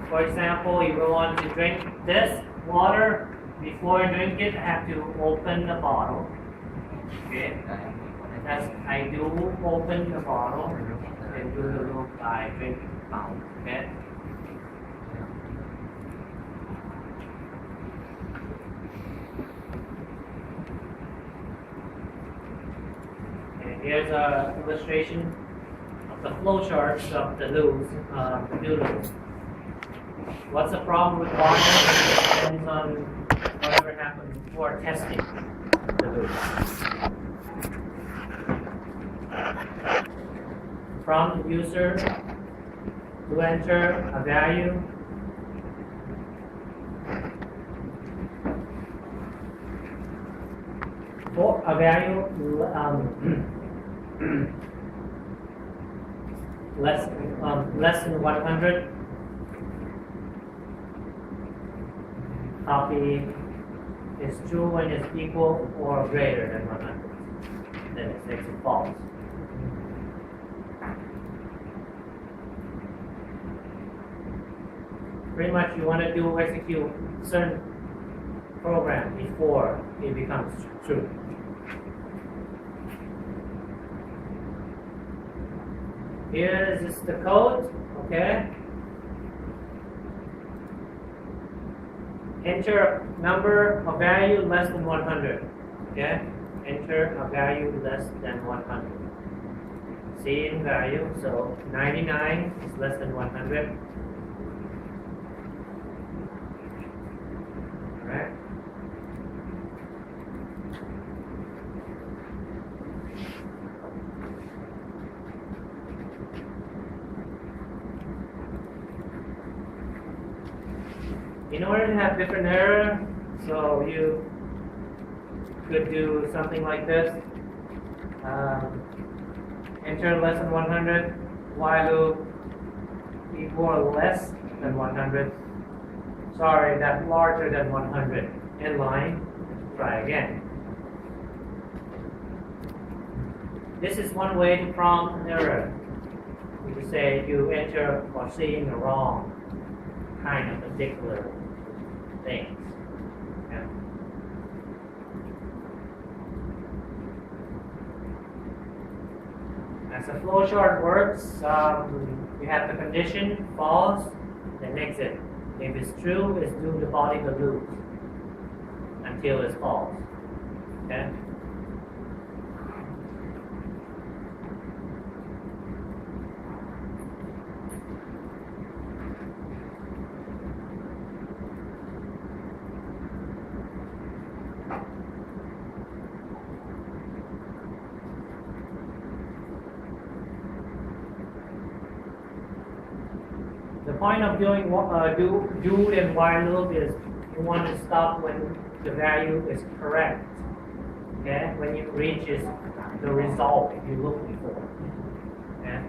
For example, you will want to drink this water. Before you drink it, I have to open the bottle. Okay. As I do open the bottle, then do the loop I drink out. Okay. And here's an illustration of the flowcharts of the loops, the noodles. What's the problem with water? It depends on whatever happened before testing the loops. From the user to enter a value. For a value less than 100. Copy is true when it's equal or greater than 100. Then it makes it false. Pretty much you want to execute certain program before it becomes true. Here is the code, okay? Enter a number, a value less than 100, okay? Enter a value less than 100. See in value, so 99 is less than 100. Alright? In order to have different error, so you could do something like this. Enter less than 100, while loop equal or less than 100. Sorry, that's larger than 100. Inline, try again. This is one way to prompt an error. You say you enter or seeing the wrong kind of particular things. Yeah. As a flowchart works, you have the condition false, then exit. If it's true, it's do the body the loop until it's false. Okay? The point of doing do and while loop is you want to stop when the value is correct. Okay, when it reaches the result you're looking for. Okay.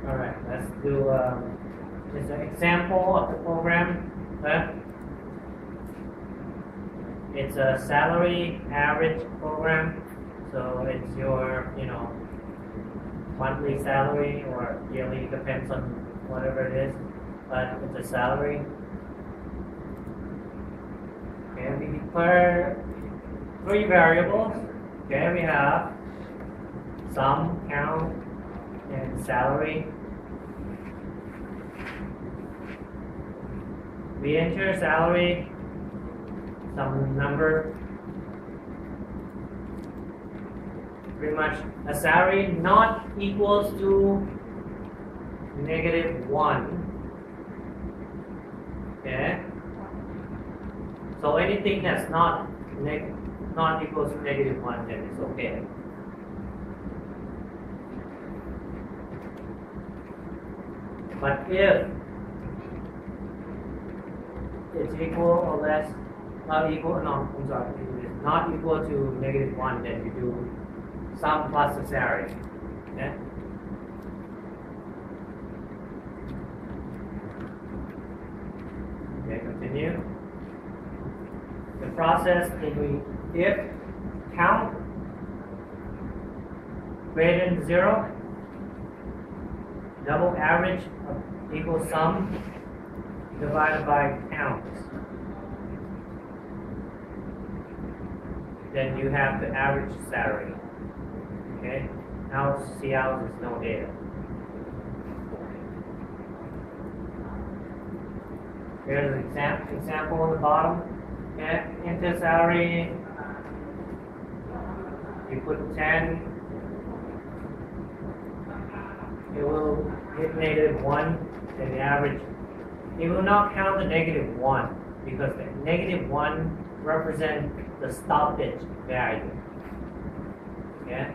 Alright, let's do just an example of the program. Okay? It's a salary average program, so it's your, monthly salary or yearly, depends on whatever it is, but it's a salary. Okay, we declare 3 variables. Okay, we have sum, count, and salary. We enter salary, some number. Pretty much a salary not equals to -1. Okay. So anything that's not equals to -1, then it's okay. But if it's equal or less, not equal, no, I'm sorry, it's not equal to -1, then you do sum plus the salary. Okay? Continue. The process if count greater than 0, double average equals sum divided by count. Then you have the average salary. Okay? Now see out is no data. Here's an example on the bottom. Okay? Enter salary. You put 10. It will hit -1, then the average. It will not count the -1 because the -1 represents the stoppage value. Okay?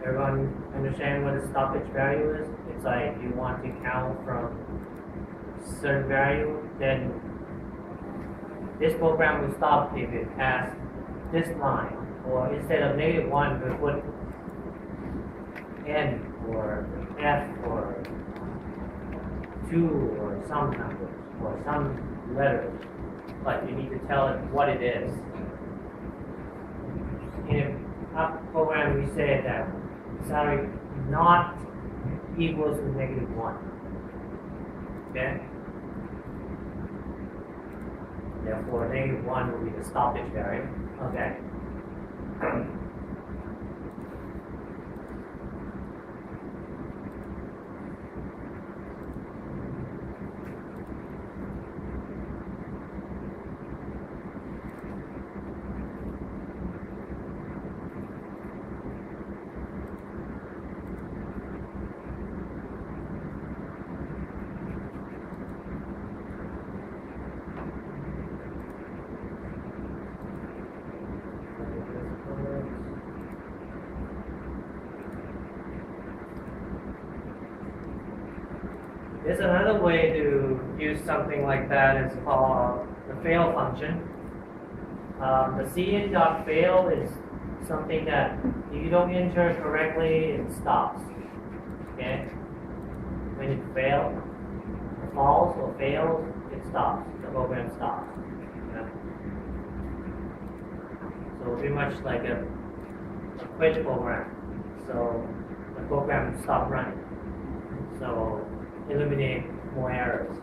Everyone understand what a stoppage value is? It's like you want to count from certain value, then this program will stop if it has this line, or instead of -1, we put N or F or 2 or some numbers or some letters, but you need to tell it what it is. In a program, we say that salary not equals to -1. Okay? Therefore, -1 will be the stoppage value. Okay. There's another way to use something like that. It's called the fail function. The cin.fail is something that if you don't enter correctly, it stops. Okay? When it fails, false or fails, it stops. The program stops. Okay? So pretty much like a quit program. So the program stops running. So eliminate more errors.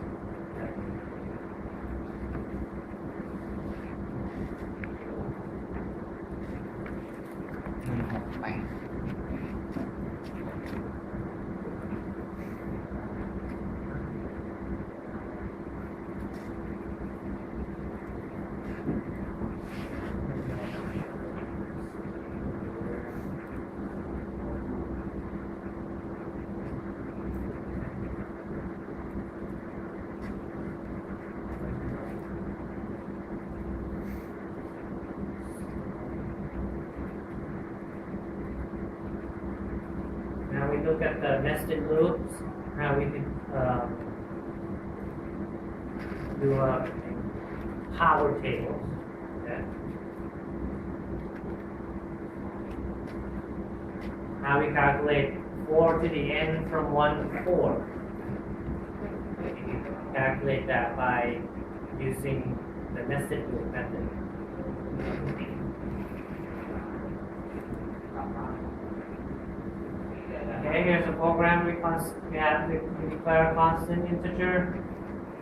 Now we look at the nested loops, how we can do power tables. Okay? Now we calculate 4 to the n from 1 to 4. You can calculate that by using the nested loop method. Okay, here's a program we have to declare a constant integer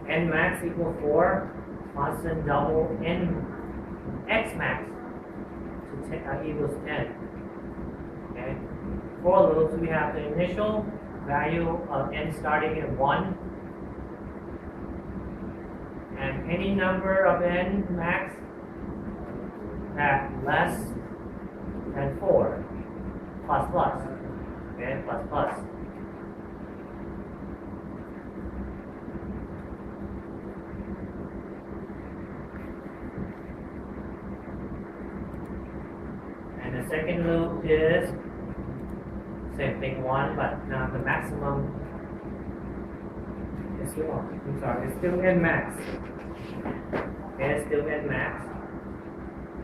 n max equals 4, constant double n x max to equals 10. Okay, for loops we have the initial value of n starting at 1, and any number of n max at less than 4 plus plus. Okay, plus plus. And the second loop is same thing 1, but now the maximum is still it's still n max. Okay, it's still n max.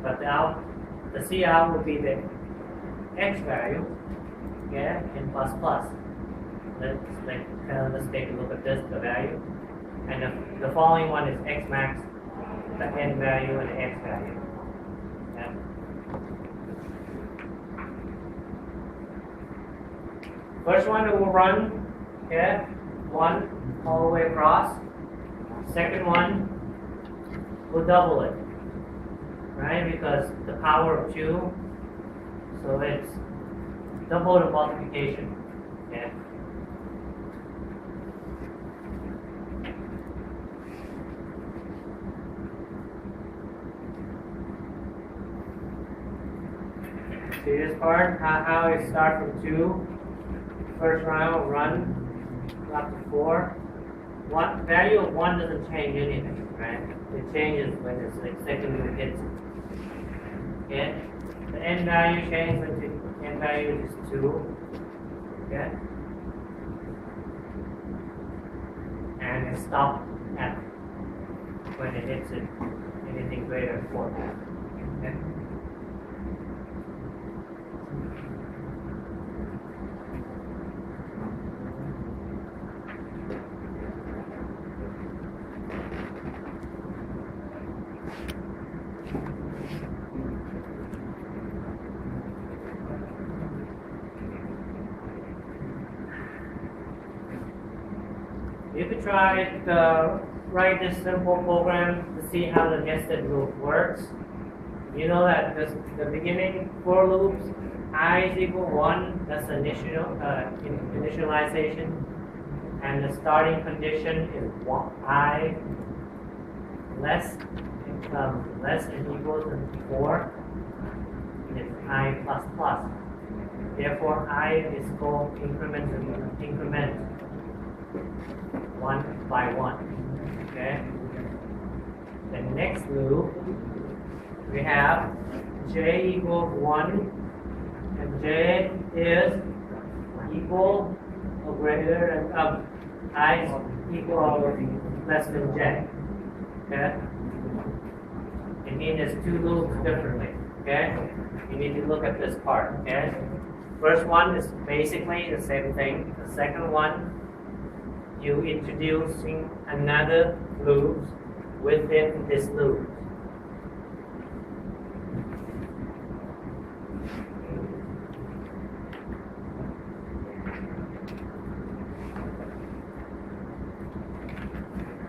But the C out will be the x value. Yeah, and plus plus. let's take a look at this, the value. And the following one is x max, the n value and the x value. Yeah. First one it will run, okay, 1 all the way across. Second one will double it, right? Because the power of 2, so it's double the multiplication. Okay. See this part? How it starts from 2. First round will run up to 4. Value of 1 doesn't change anything, right? It changes when it's like second when it hits it. Okay? The n value changes when the n value is 2. Okay? And it stops at when it hits it anything greater than 4. Okay? You could try to write this simple program to see how the nested loop works. You know that the beginning for loops, I is equal 1, that's the initialization, and the starting condition is I less and equal to 4, is I plus plus. Therefore, I is called increment 1 by 1. Okay. The next loop we have j equals 1 and j is equal or greater than I is equal or less than j. Okay. It means there's 2 loops differently. Okay. You need to look at this part. Okay. First one is basically the same thing. The second one, you introducing another loop within this loop.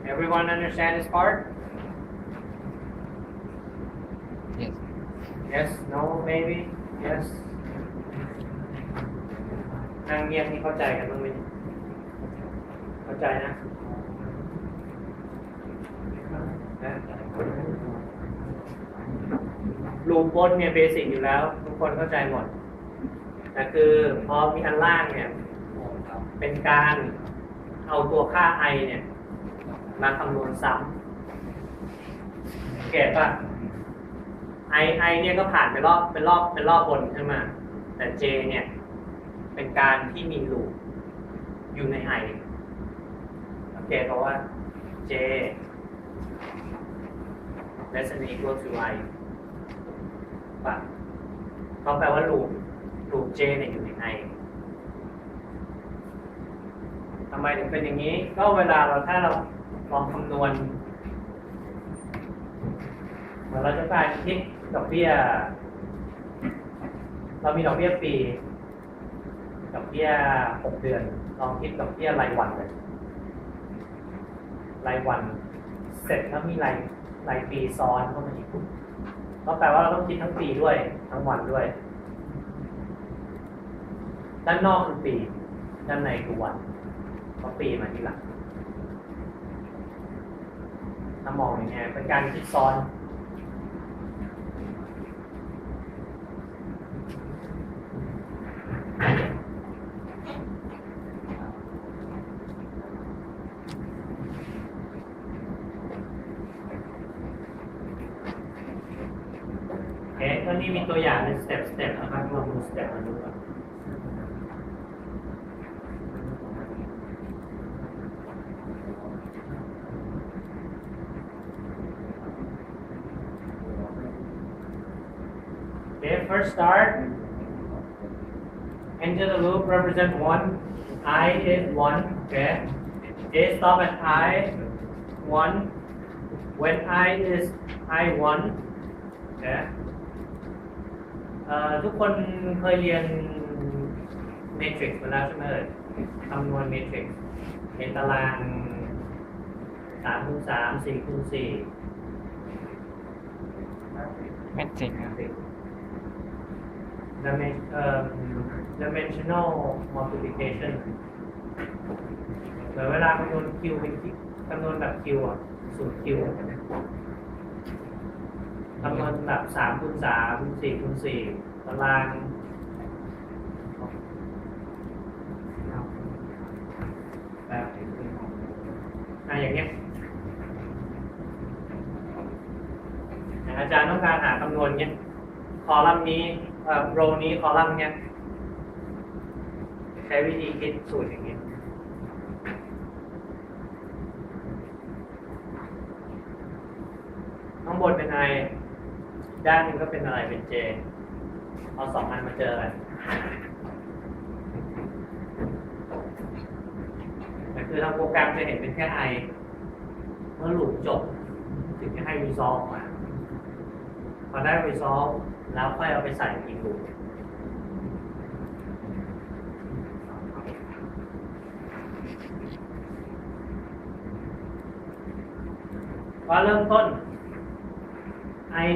Everyone understand this part? Yes. Yes, no, maybe, yes. นั่งเงียบนี่เข้าใจกันบ้างไหมเข้าใจนะลูปบนเนี่ยเบสิกอยู่แล้วทุกคนเข้าใจหมดแต่คือพอมีอันล่างเนี่ยเป็นการเอาตัวค่า i เนี่ยมาคำนวณซ้ำเก็ตป่ะ i เนี่ยก็ผ่านไปเป็นรอบบนใช่ไหมแต่ j เนี่ยเป็นการที่มีลูปอยู่ใน i โอเคเพราะว่า j less than equal to i ป่ะเขาแปลว่าลูป j เนี่ยอยู่ใน i ทำไมถึงเป็นอย่างนี้ก็เวลาถ้าเราลองคำนวณเหมือนเราจะการคิดดอกเบี้ยเรามีดอกเบี้ยปีดอกเบี้ย6 เดือนลองคิดดอกเบี้ยรายวันเลยรายวันเสร็จแล้วมีรายปีซ้อนเข้ามาอีกก็แปลว่าเราต้องคิดทั้งปีด้วยทั้งวันด้วยด้านนอกคือปีด้านในคือวันเพราะปีมาทีหลังถ้ามองอย่างเงี้ยเป็นการคิดซ้อนก็นี่มีตัวอย่างเป็นสเต็ปนะครับลองดูสเต็ปมาดูก่อนOkay, first start, enter the loop, represent 1, I is 1, okay. A stop at I 1. When I is I 1, okay. ทุกคนเคยเรียนเมทริกซ์มาแล้วใช่ไหมเอ่ยคำนวณเมทริกซ์เห็นตาราง3 คูณ 3 4 คูณ 4 เมตริกครับ dimensional multiplication เหมือนเวลาคำนวณ Q เป็นคำนวณแบบ Q อ่ะสูตร Q คำนวณแบบ3 คูณ 3 4 คูณ 4 ตารางแบบอย่างเงี้ยอาจารย์ต้องการหาคำนวณเงี้ยคอลัมน์นี้โรนี้คอลัมน์เนี้ยใช้วิธีคิดสูตรอย่างเงี้ยข้างบนเป็น I ด้านหนึงก็เป็นอะไรเป็น J เอา2 อันมาเจอกันแต่คือทางโปรแกรมจะเห็นเป็นแค่ I เมื่อลูปจบถึงจะให้ resolve มาพอได้ resolve แล้วค่อยเอาไปใส่อีกลูปว่าเริ่มต้น I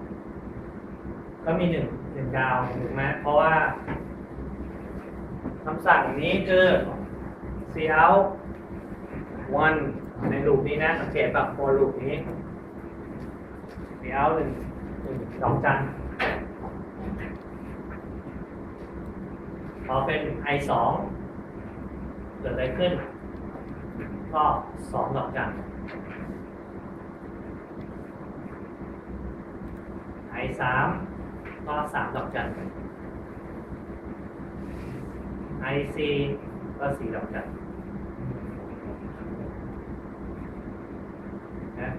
1 ก็มี1 ดาวถูกไหมเพราะว่าคำสั่งนี้คือ cout 1 ในลูปนี้นะสังเกตแบบ for ลูปนี้ cout 1 ดอกจันพอเป็น I 2 เกิดอะไรขึ้นก็2 ดอกจันI 3 ก็3 ดอกจันI 4 ก็4 ดอกจันนะ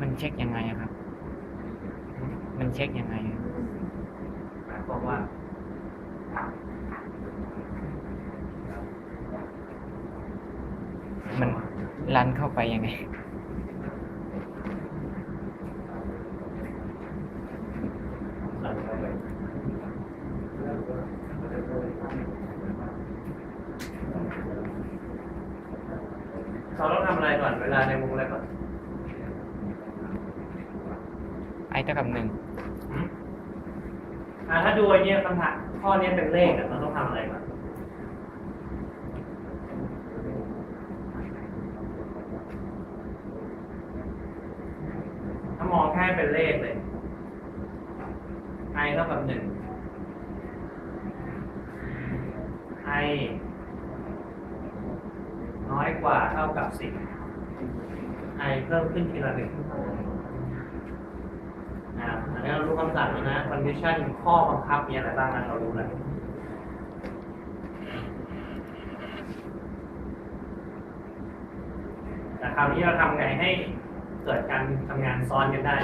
มันเช็คยังไงครับ มันเช็คยังไง หมายความว่า มันรันเข้าไปยังไง เราต้องทำอะไรก่อนเวลาในวงอะไรก่อน ไอเท่ากับ1 ถ้าดูไอ้นี้คำถามข้อนี้เป็นเลขเราต้องทำอะไรก่อนถ้ามองแค่เป็นเลขเลย I เท่ากับ1 I น้อยกว่าเท่ากับ10 I เพิ่มขึ้นทีละ1อันนี้เรารู้คำสั่งแล้วนะ condition ข้อบังคับมีอะไรบ้างนะเรารู้แล้วแต่คราวนี้เราทำไงให้เกิดการทำงานซ้อนกันได้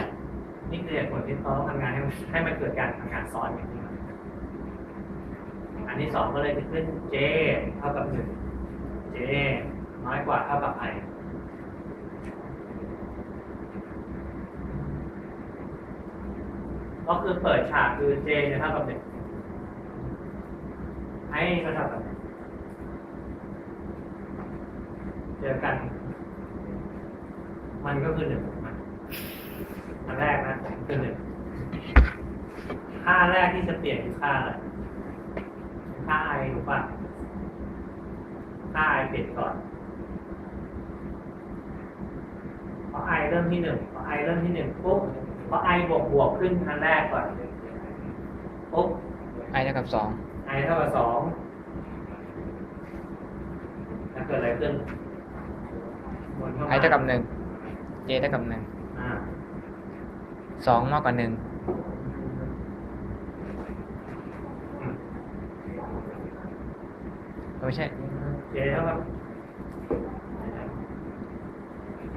นี่คือเหตุผลที่เขาต้องทำงานให้มันเกิดการทำงานซ้อนกันขึ้นมาอันที่2ก็เลยจะขึ้น J เท่ากับ1 J น้อยกว่าเท่ากับ I ก็คือเปิดฉากคือ J จะเท่ากับ1 I ก็เท่ากับ1เจอกันมันก็คือ1อันแรกนะคือ1ค่าแรกที่จะเปลี่ยนคือค่าอะไรค่า I ถูกป่ะค่า I เปลี่ยนก่อนเพราะ I เริ่มที่1พอ I เริ่มที่1ปุ๊บพอ I บวกขึ้นอันแรกก่อนปุ๊บ ไอเท่ากับI เท่ากับ2แล้วเกิดอะไรขึ้น 2 ไอเท่ากับ1 J เท่ากับ1 2 มากกว่า 1ไม่ใช่ J เท่ากับ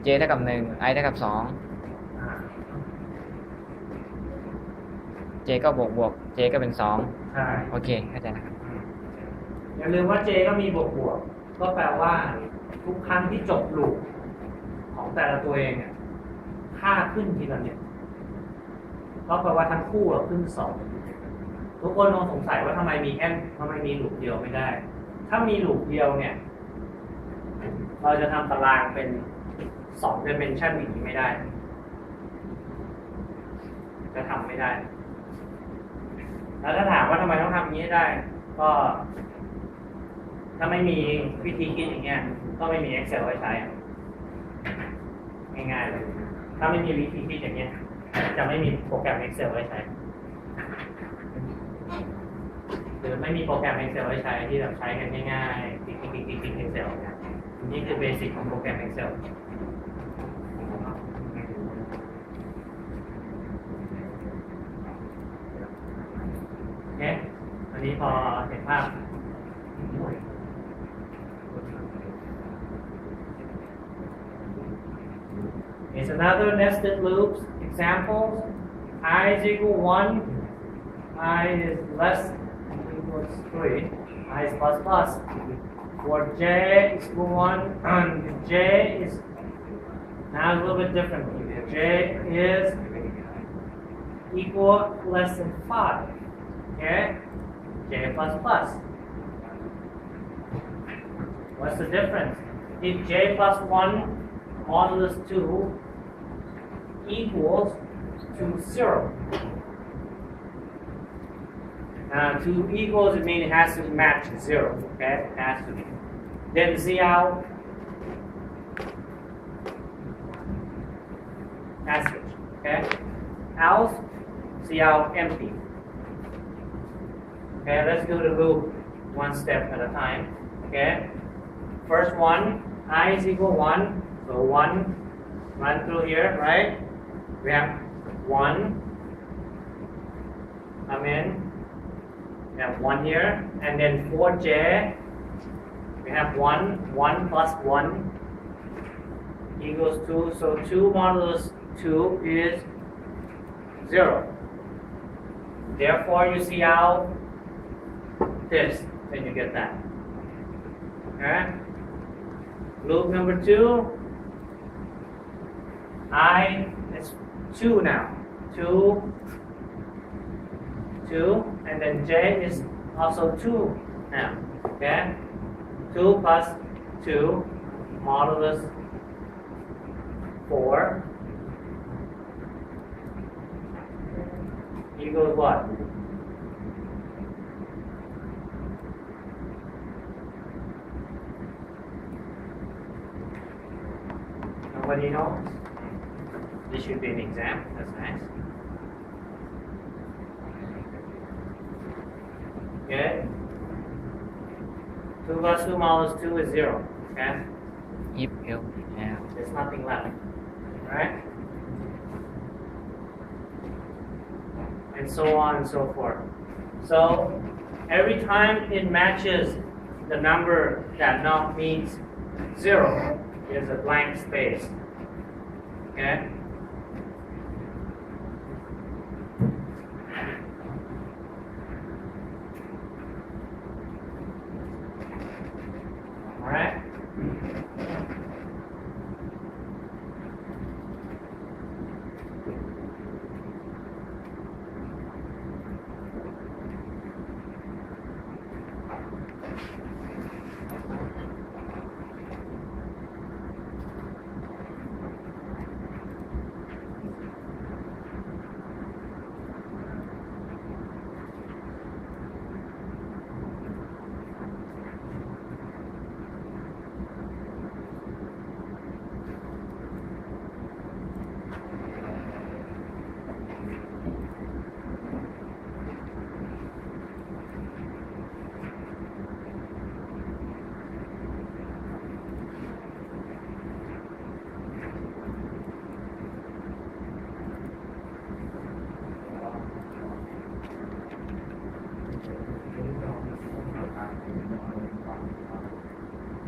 J เท่ากับ1 I เท่ากับ2 J ก็บวก J ก็เป็น2 ใช่ โอเคเข้าใจนะครับ อย่าลืมว่า j ก็มีบวกก็แปลว่าทุกครั้งที่จบลูปของแต่ละตัวเองเนี่ยค่าขึ้นทีละเนี่ยก็แปลว่าทั้งคู่ขึ้น2ทุกคนลองสงสัยว่าทำไมมีลูปเดียวไม่ได้ถ้ามีลูปเดียวเนี่ยเราจะทำตารางเป็น2 dimension อย่างนี้ไม่ได้จะทำไม่ได้แล้วถ้าถามว่าทำไมต้องทำอย่างนี้ได้ก็ถ้าไม่มีวิธีคิดอย่างเงี้ยก็ไม่มี Excel ไว้ใช้ง่ายๆเลยถ้าไม่มีวิธีคิดอย่างเงี้ยจะไม่มีโปรแกรม Excel ไว้ใช้หรือไม่มีโปรแกรม Excel ไว้ใช้ที่แบบใช้กันง่ายๆติ๊ก Excel เนี่ยนี่คือเบสิกของโปรแกรม Excel โอเคอันนี้พอเห็นภาพHere's another nested loops examples. I is equal 1, I is less equals 3, I is plus plus. For j is equal 1, j is now a little bit different here. J is equal less than 5. Okay? J plus plus. What's the difference? If j plus 1 modulus 2 equals to 0. 2 equals, it means it has to match 0. Okay? It has to be. Then see how asterisk. Okay? Else, see how empty. Okay, let's do the loop one step at a time. Okay? First one, I is equal 1. So 1 run through here, right? We have 1 come in. We have 1 here. And then for j, we have 1 plus 1 equals 2. So 2 modulus 2 is 0. Therefore, you see out this, then you get that. Okay? Loop number 2. I is 2 now. 2, and then j is also 2 now. Okay? 2 plus 2 modulus 4 equals what? Nobody knows? This should be an exam. That's nice. Okay? 2 plus 2 modulus 2 is 0. Okay? if else now There's nothing left. Alright? And so on and so forth. So, every time it matches the number that not means 0, there's a blank space. Okay? Alright?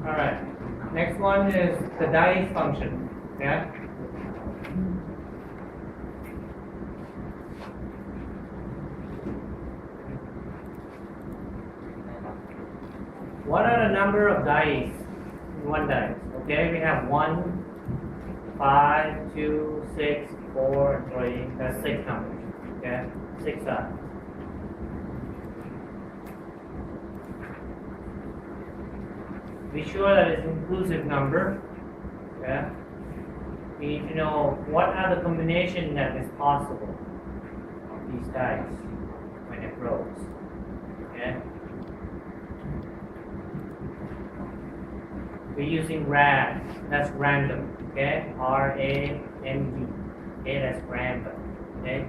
Alright, next one is the dice function. Yeah? What are the number of dice in one dice? Okay, we have 1, 5, 2, 6, 4, and 3. That's 6 numbers. Okay, 6 dice. Be sure that it's an inclusive number. Okay. We need to know what are the combination that is possible of these dice when it rolls. Okay. We're using RAM. That's random. Okay. R-A-M-D. Okay, that's random. Okay.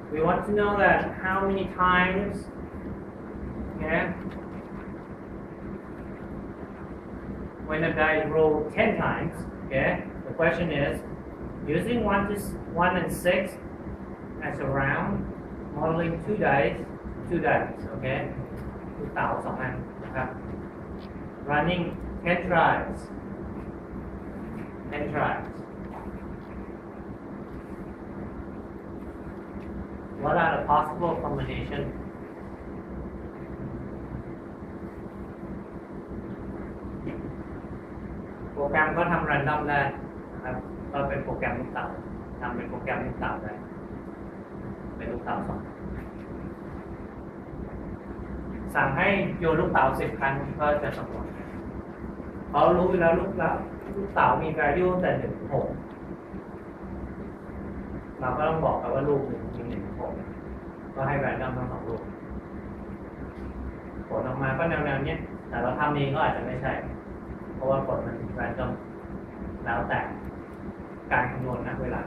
We want to know that how many times, okay, when a die roll 10 times, okay, the question is, using 1 and 6 as a round, modeling 2 dice, okay, ลูกเต๋า2 อันนะครับ running 10 tries. What are the possible combinations? โปรแกรมก็ทำ random ได้นะครับก็เป็นโปรแกรมลูกเต๋าทำเป็นโปรแกรมลูกเต๋าได้เป็นลูกเต๋า2สั่งให้โยนลูกเต๋า10 ครั้งก็จะสำรวจเขารู้อยู่แล้วลูกเต๋ามี value แต่1 ถึง 6เราก็ต้องบอกไปว่าลูก1 ถึง 6ก็ให้ random ทั้ง2 ลูกผลออกมาก็แนวๆนี้แต่เราทำเองก็อาจจะไม่ใช่เพราะว่าผลมัน random แล้วแต่การคำนวณณเวลา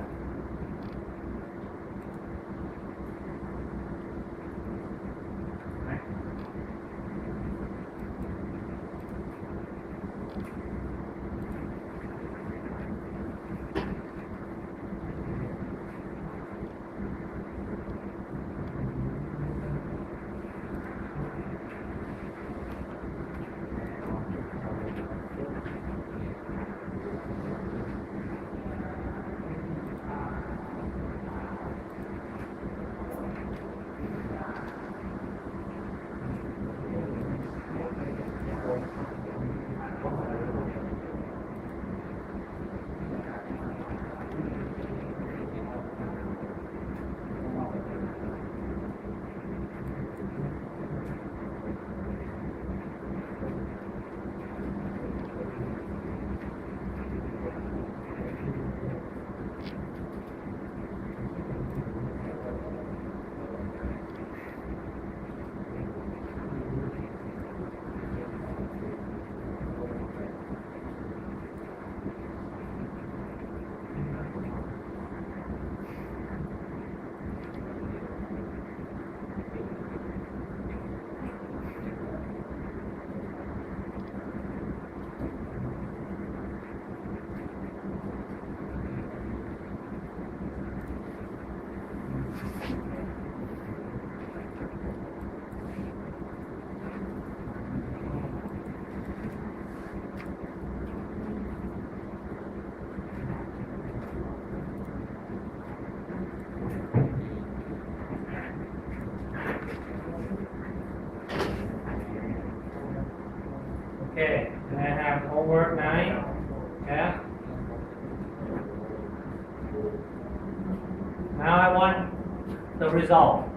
Okay, and I have homework 9. Yeah. Now I want the result.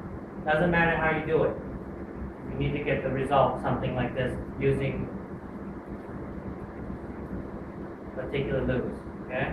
Doesn't matter how you do it. You need to get the result, something like this, using particular loops. Okay.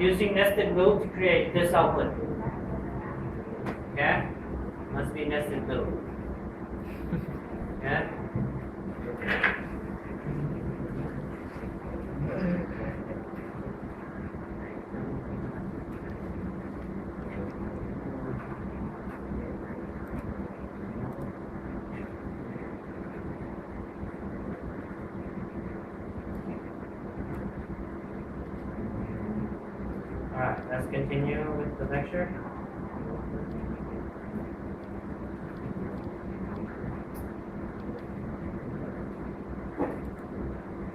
using nested loop to create this output. Okay? Must be nested loop. Okay? Alright, let's continue with the lecture.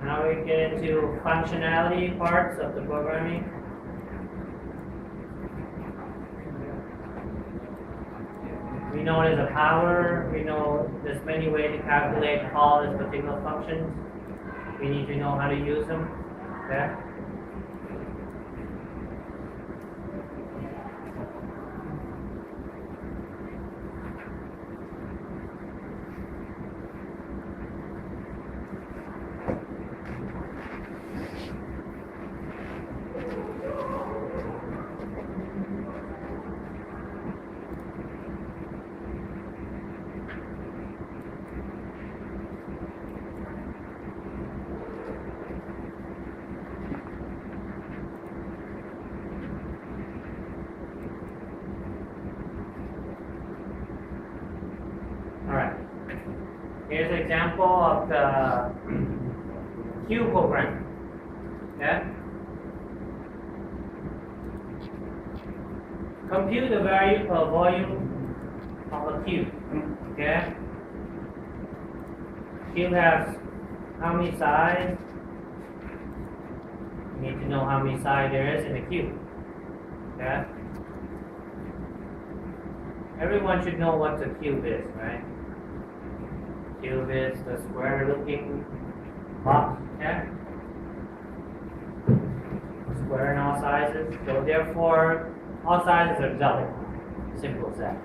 Now we get into functionality parts of the programming. We know there's a power, we know there's many ways to calculate all these particular functions. We need to know how to use them. Okay? Alright, here's an example of the queue program. Okay? Compute the value of volume of a queue. Okay? Queue has how many sides? You need to know how many sides there is in a queue. Okay? Everyone should know what the cube is, right? Cube is the square-looking box, okay? Square in all sizes, so therefore all sizes are double. Simple as that.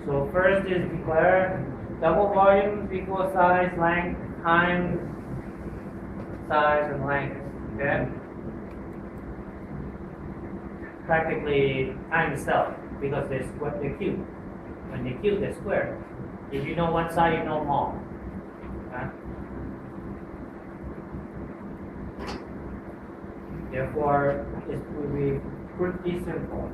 So first is declare double volume equals size, length, times size and length. Okay? Practically time itself because they're cube. When they cube, they're square. If you know one side, you know them all. Okay? Therefore, it will be pretty simple.